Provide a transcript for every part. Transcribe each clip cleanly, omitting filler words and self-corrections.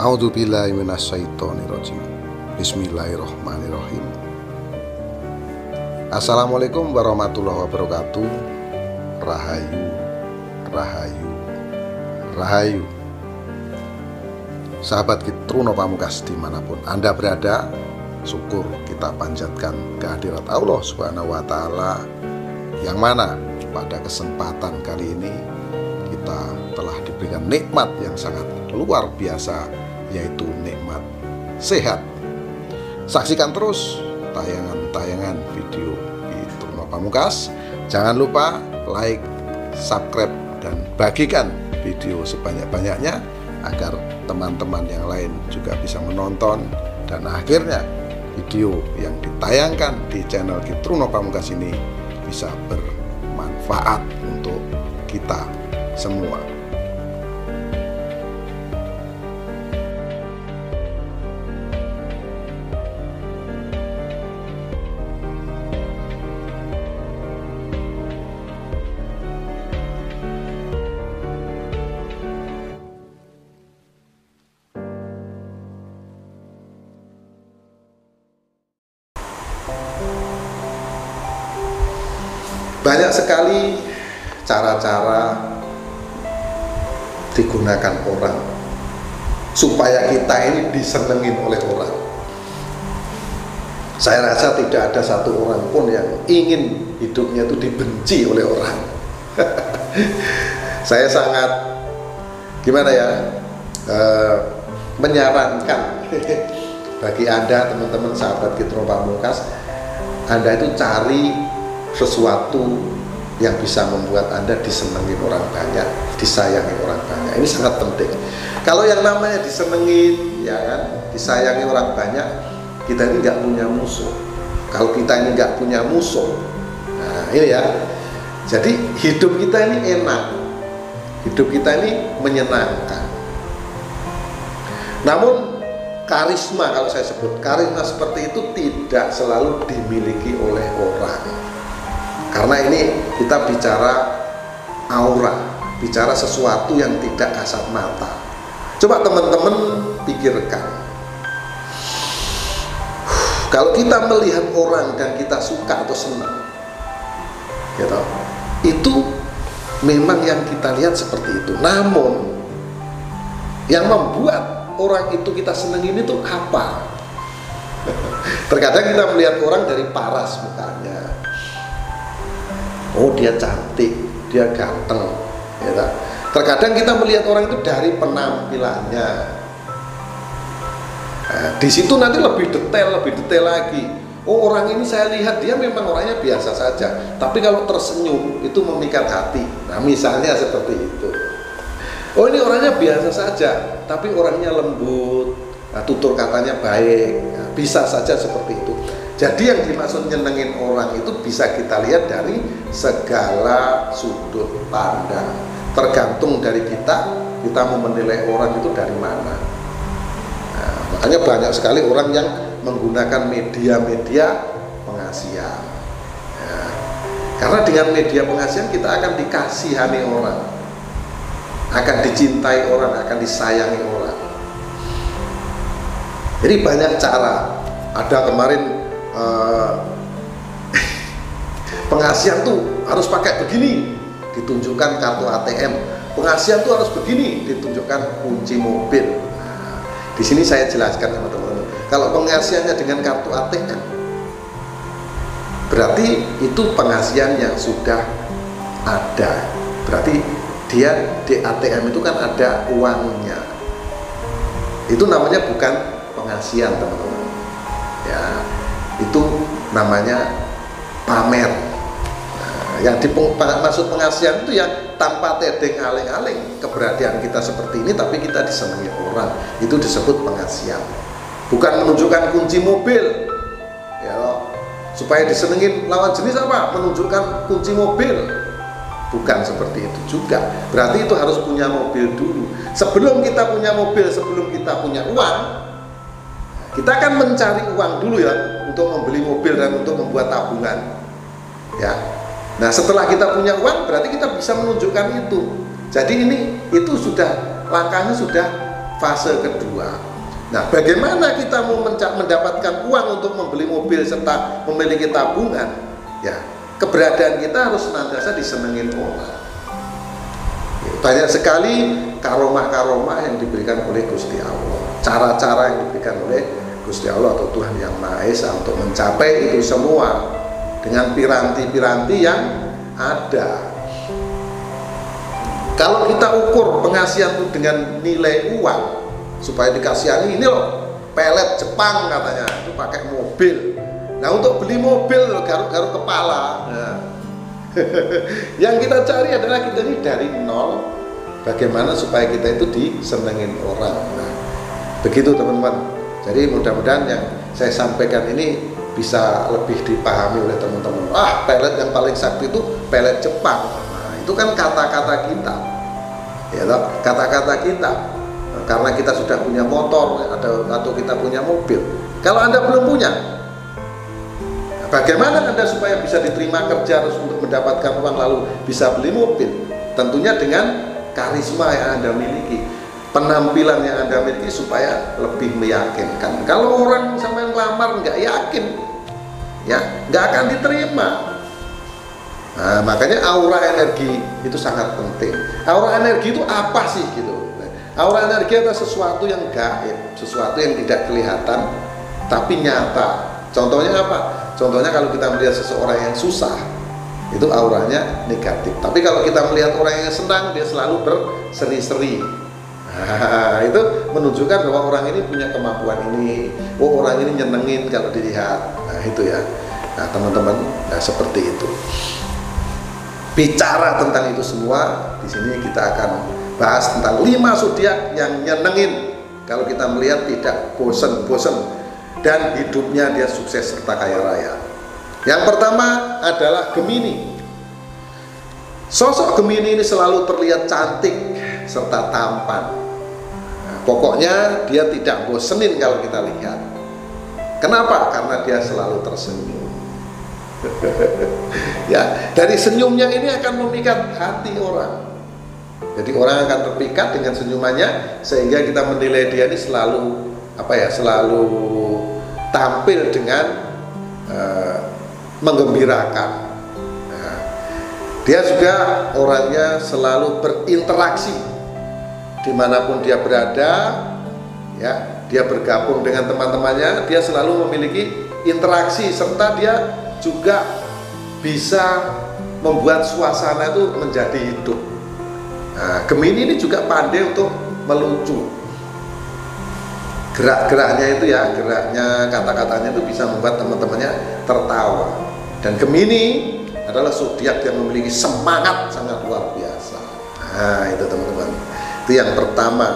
A'udzubillahi minasyaitonirrajim. Bismillahirrahmanirrahim. Assalamualaikum warahmatullahi wabarakatuh. Rahayu, rahayu, rahayu. Sahabat Kitruno Pamungkas dimanapun Anda berada, syukur kita panjatkan kehadirat Allah Subhanahu wa Ta'ala, yang mana pada kesempatan kali ini kita telah diberikan nikmat yang sangat luar biasa, yaitu nikmat sehat. Saksikan terus tayangan-tayangan video Kitruno Pamungkas. Jangan lupa like, subscribe, dan bagikan video sebanyak-banyaknya agar teman-teman yang lain juga bisa menonton, dan akhirnya video yang ditayangkan di channel Kitruno Pamungkas ini bisa bermanfaat untuk kita semua. Banyak sekali cara-cara digunakan orang supaya kita ini disenengin oleh orang. Saya rasa tidak ada satu orang pun yang ingin hidupnya itu dibenci oleh orang. Saya sangat menyarankan bagi Anda, teman-teman sahabat Kitruno Pamungkas, Anda itu cari sesuatu yang bisa membuat Anda disenangi orang banyak, disayangi orang banyak. Ini sangat penting. Kalau yang namanya disenangi, ya kan, disayangi orang banyak, kita ini nggak punya musuh. Kalau kita ini nggak punya musuh, nah ini ya. Jadi hidup kita ini enak, hidup kita ini menyenangkan. Namun karisma, kalau saya sebut karisma seperti itu tidak selalu dimiliki oleh orang. Karena ini kita bicara aura, bicara sesuatu yang tidak kasat mata. Coba teman-teman pikirkan, kalau kita melihat orang dan kita suka atau senang, gitu, itu memang yang kita lihat seperti itu. Namun yang membuat orang itu kita senang ini tuh apa? Terkadang kita melihat orang dari paras mukanya. Oh, dia cantik, dia ganteng, ya. Terkadang kita melihat orang itu dari penampilannya. Nah, di situ nanti lebih detail lagi. Oh, orang ini saya lihat dia memang orangnya biasa saja, tapi kalau tersenyum itu memikat hati. Nah, misalnya seperti itu. Oh, ini orangnya biasa saja, tapi orangnya lembut, nah, tutur katanya baik. Nah, bisa saja seperti itu. Jadi yang dimaksud nyenengin orang itu bisa kita lihat dari segala sudut pandang. Tergantung dari kita mau menilai orang itu dari mana. Nah, makanya banyak sekali orang yang menggunakan media-media pengasihan. Nah, karena dengan media pengasihan kita akan dikasihani orang, akan dicintai orang, akan disayangi orang. Jadi banyak cara. Ada kemarin pengasihan tuh harus pakai begini, ditunjukkan kartu ATM. Pengasihan tuh harus begini, ditunjukkan kunci mobil. Nah, di sini saya jelaskan sama teman-teman. Kalau pengasihannya dengan kartu ATM, berarti itu pengasihan yang sudah ada. Berarti dia di ATM itu kan ada uangnya. Itu namanya bukan pengasihan, teman-teman. Ya, itu namanya pamer. Nah, yang dimaksud pengasihan itu yang tanpa tedeng aling-aling keberadaan kita seperti ini, tapi kita disenangi orang, itu disebut pengasihan. Bukan menunjukkan kunci mobil, ya, supaya disenengin lawan jenis apa? Menunjukkan kunci mobil. Bukan seperti itu juga. Berarti itu harus punya mobil dulu. Sebelum kita punya mobil, sebelum kita punya uang, kita akan mencari uang dulu ya, untuk membeli mobil dan untuk membuat tabungan, ya. Nah, setelah kita punya uang, berarti kita bisa menunjukkan itu. Jadi itu sudah langkahnya sudah fase kedua. Nah, bagaimana kita mau mendapatkan uang untuk membeli mobil serta memiliki tabungan? Ya, keberadaan kita harus senantiasa disenengin orang. Banyak sekali karomah-karomah yang diberikan oleh Gusti Allah, cara-cara yang diberikan oleh Gusti Allah atau Tuhan Yang Maha Esa untuk mencapai itu semua dengan piranti-piranti yang ada. Kalau kita ukur pengasihan itu dengan nilai uang, supaya dikasihani, ini loh pelet Jepang katanya, itu pakai mobil. Nah, untuk beli mobil garuk-garuk kepala. Nah. Yang kita cari adalah kita ini dari nol, bagaimana supaya kita itu disenengin orang. Nah, begitu teman-teman. Jadi mudah-mudahan yang saya sampaikan ini bisa lebih dipahami oleh teman-teman. Pelet yang paling sakti itu pelet Jepang. Nah, itu kan kata-kata kita, ya toh, kata-kata kita. Karena kita sudah punya motor atau kita punya mobil. Kalau Anda belum punya, bagaimana Anda supaya bisa diterima kerja terus untuk mendapatkan uang lalu bisa beli mobil? Tentunya dengan karisma yang Anda miliki, penampilan yang Anda miliki supaya lebih meyakinkan. Kalau orang sama yang ngelamar nggak yakin, ya nggak akan diterima. Nah, makanya aura energi itu sangat penting. Aura energi itu apa sih gitu? Aura energi adalah sesuatu yang gaib, sesuatu yang tidak kelihatan tapi nyata. Contohnya apa? Contohnya kalau kita melihat seseorang yang susah, itu auranya negatif. Tapi kalau kita melihat orang yang senang, dia selalu berseri-seri. Nah, itu menunjukkan bahwa orang ini punya kemampuan ini. Oh, orang ini nyenengin kalau dilihat. Nah, itu ya. Nah, teman-teman, nah seperti itu. Bicara tentang itu semua, di sini kita akan bahas tentang 5 zodiak yang nyenengin kalau kita melihat tidak bosen-bosen dan hidupnya dia sukses serta kaya raya. Yang pertama adalah Gemini. Sosok Gemini ini selalu terlihat cantik serta tampan. Nah, pokoknya dia tidak bosenin kalau kita lihat. Kenapa? Karena dia selalu tersenyum. Ya, dari senyumnya ini akan memikat hati orang. Jadi orang akan terpikat dengan senyumannya, sehingga kita menilai dia ini selalu selalu tampil dengan menggembirakan. Nah, dia juga orangnya selalu berinteraksi dimanapun dia berada, ya, dia bergabung dengan teman-temannya, dia selalu memiliki interaksi serta dia juga bisa membuat suasana itu menjadi hidup. Nah, Gemini ini juga pandai untuk melucu. Gerak-geraknya itu ya, geraknya, kata-katanya itu bisa membuat teman-temannya tertawa. Dan Gemini adalah zodiak yang memiliki semangat sangat luar biasa. Nah, itu teman-teman. Itu yang pertama.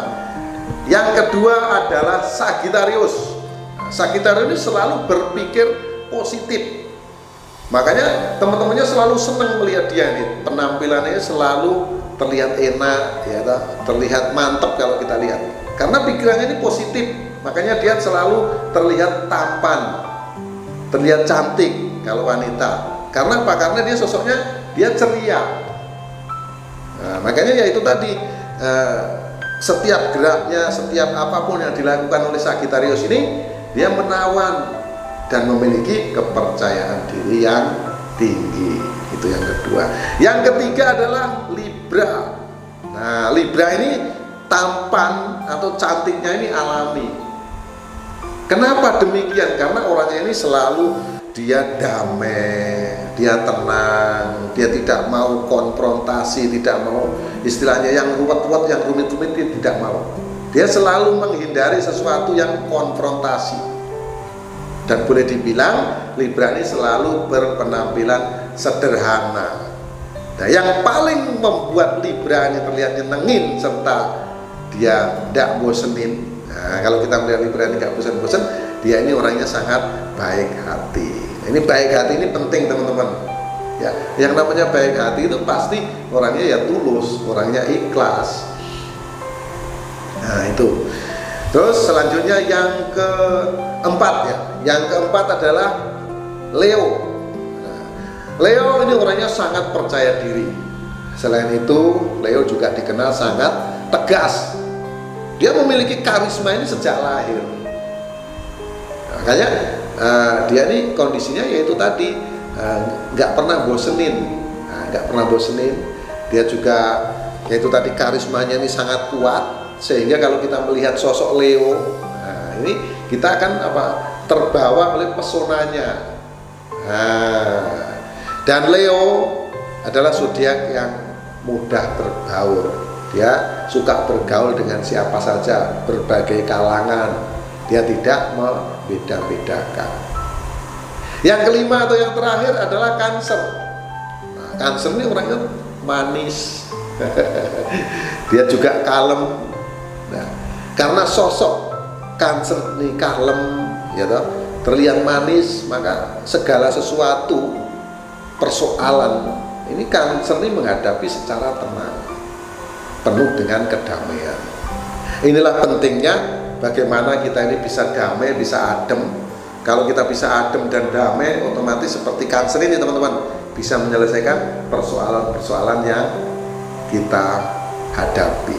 Yang kedua adalah Sagittarius. Nah, Sagittarius ini selalu berpikir positif. Makanya teman-temannya selalu senang melihat dia ini. Penampilannya selalu terlihat enak, ya, terlihat mantap kalau kita lihat. Karena pikirannya ini positif, makanya dia selalu terlihat tampan, terlihat cantik kalau wanita. Karena apa? Karena dia sosoknya dia ceria. Nah, makanya ya itu tadi, setiap geraknya, setiap apapun yang dilakukan oleh Sagittarius ini, dia menawan dan memiliki kepercayaan diri yang tinggi. Itu yang kedua. Yang ketiga adalah Libra. Nah, Libra ini tampan atau cantiknya ini alami. Kenapa demikian? Karena orangnya ini selalu dia damai, dia tenang, dia tidak mau konfrontasi, tidak mau istilahnya yang ruwet-ruwet, yang rumit-rumit, dia tidak mau. Dia selalu menghindari sesuatu yang konfrontasi. Dan boleh dibilang Libra ini selalu berpenampilan sederhana. Nah, yang paling membuat Libra ini terlihat nyenengin serta dia tidak bosenin. Nah, kalau kita melihat Libra ini nggak bosan-bosan, dia ini orangnya sangat baik hati. Nah, ini baik hati ini penting teman-teman. Ya, yang namanya baik hati itu pasti orangnya ya tulus, orangnya ikhlas. Nah, itu. Terus selanjutnya yang keempat ya. Yang keempat adalah Leo. Nah, Leo ini orangnya sangat percaya diri. Selain itu, Leo juga dikenal sangat tegas. Dia memiliki karisma ini sejak lahir. Makanya dia ini kondisinya yaitu tadi nggak pernah bosenin, nggak pernah bosenin. Dia juga yaitu tadi karismanya ini sangat kuat, sehingga kalau kita melihat sosok Leo, ini kita akan terbawa oleh pesonanya. Dan Leo adalah zodiak yang mudah bergaul. Dia suka bergaul dengan siapa saja, berbagai kalangan. Dia tidak membeda-bedakan. Yang kelima atau yang terakhir adalah Cancer. Nah, Cancer ini orangnya manis. Dia juga kalem. Nah, karena sosok Cancer ini kalem, ya toh, terlihat manis, maka segala sesuatu persoalan ini Cancer ini menghadapi secara tenang, penuh dengan kedamaian. Inilah pentingnya bagaimana kita ini bisa damai, bisa adem. Kalau kita bisa adem dan damai, otomatis seperti Cancer ini teman-teman, bisa menyelesaikan persoalan-persoalan yang kita hadapi.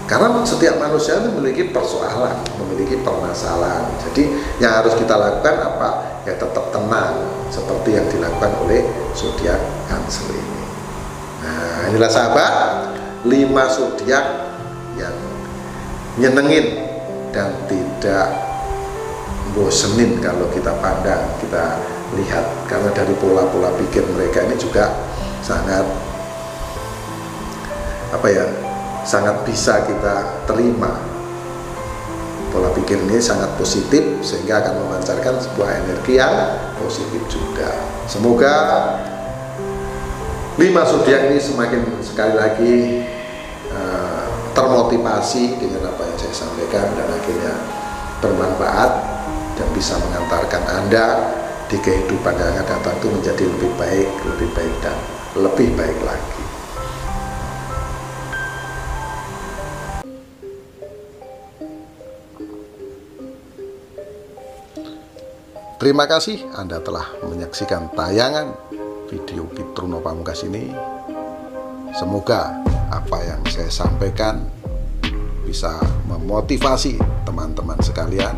Karena setiap manusia itu memiliki persoalan, memiliki permasalahan. Jadi yang harus kita lakukan apa? Ya tetap tenang, seperti yang dilakukan oleh zodiak Cancer ini. Nah, inilah sahabat, 5 zodiak yang nyenengin dan tidak bosenin kalau kita pandang, kita lihat. Karena dari pola-pola pikir mereka ini juga sangat sangat bisa kita terima. Pola pikir ini sangat positif, sehingga akan memancarkan sebuah energi yang positif juga. Semoga 5 zodiak ini semakin sekali lagi termotivasi dengan apa yang saya sampaikan, dan akhirnya bermanfaat dan bisa mengantarkan Anda di kehidupan yang akan datang itu menjadi lebih baik dan lebih baik lagi. Terima kasih Anda telah menyaksikan tayangan video Pitruno Pamungkas ini. Semoga apa yang saya sampaikan bisa memotivasi teman-teman sekalian.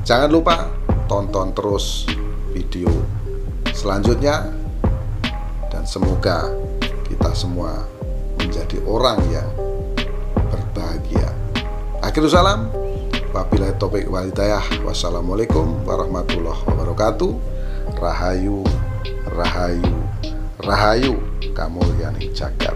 Jangan lupa tonton terus video selanjutnya, dan semoga kita semua menjadi orang yang berbahagia. Akhirul salam. Wabillahi taufiq wal hidayah. Wassalamualaikum warahmatullahi wabarakatuh. Rahayu, rahayu, rahayu kamulyaning jagat.